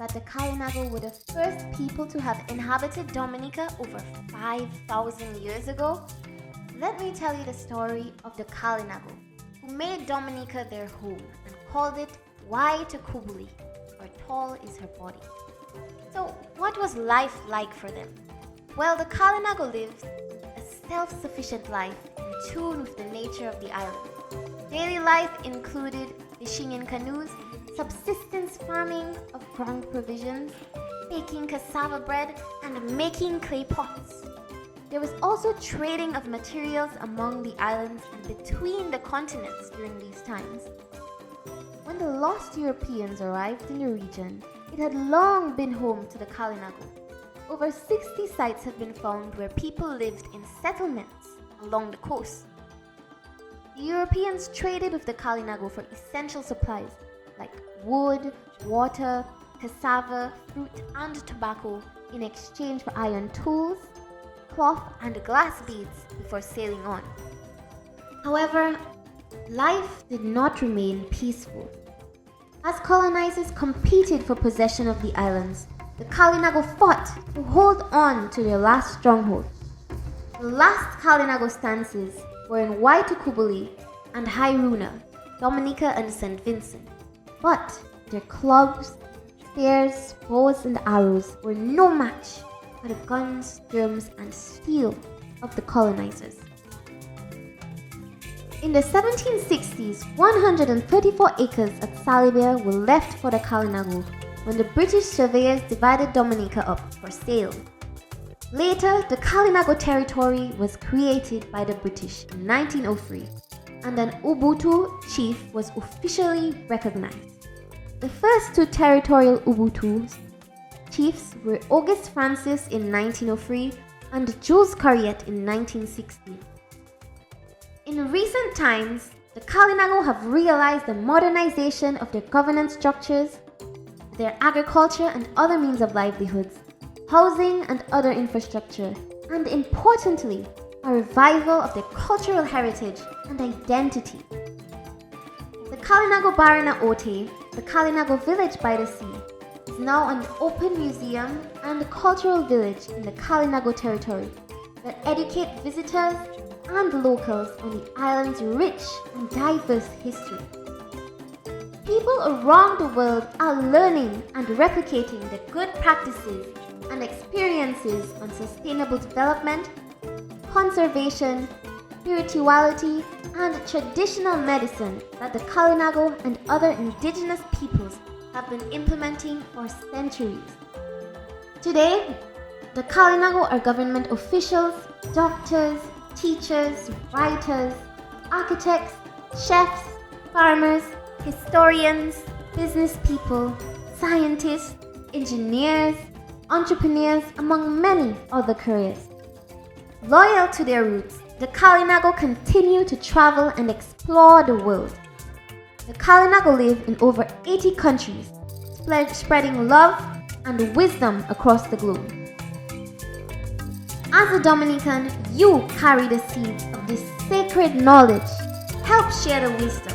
that the Kalinago were the first people to have inhabited Dominica over 5,000 years ago? Let me tell you the story of the Kalinago, who made Dominica their home and called it Waitakubuli, or tall is her body. So, what was life like for them? Well, the Kalinago lived a self-sufficient life in tune with the nature of the island. Daily life included fishing in canoes, subsistence farming of ground provisions, baking cassava bread, and making clay pots. There was also trading of materials among the islands and between the continents during these times. When the lost Europeans arrived in the region, it had long been home to the Kalinago. Over 60 sites have been found where people lived in settlements along the coast. The Europeans traded with the Kalinago for essential supplies like wood, water, cassava, fruit, and tobacco in exchange for iron tools, cloth, and glass beads before sailing on. However, life did not remain peaceful. As colonizers competed for possession of the islands, the Kalinago fought to hold on to their last stronghold. The last Kalinago stances were in Waitakubuli and Hairuna, Dominica and St. Vincent. But their clubs, spears, bows, and arrows were no match for the guns, drums, and steel of the colonizers. In the 1760s, 134 acres at Salibia were left for the Kalinago when the British surveyors divided Dominica up for sale. Later, the Kalinago Territory was created by the British in 1903, and an Ubuntu chief was officially recognized. The first two territorial Ubuntu chiefs were Auguste Francis in 1903 and Jules Carriet in 1960. In recent times, the Kalinago have realized the modernization of their governance structures, their agriculture and other means of livelihoods, housing and other infrastructure, and importantly, a revival of their cultural heritage and identity. The Kalinago Barana Ote, the Kalinago village by the sea, is now an open museum and cultural village in the Kalinago territory that educate visitors and locals on the island's rich and diverse history. People around the world are learning and replicating the good practices and experiences on sustainable development, conservation, spirituality, and traditional medicine that the Kalinago and other indigenous peoples have been implementing for centuries. Today, the Kalinago are government officials, doctors, teachers, writers, architects, chefs, farmers, historians, business people, scientists, engineers, entrepreneurs, among many other careers. Loyal to their roots, the Kalinago continue to travel and explore the world. The Kalinago live in over 80 countries, spreading love and wisdom across the globe. As a Dominican, you carry the seeds of this sacred knowledge. Help share the wisdom.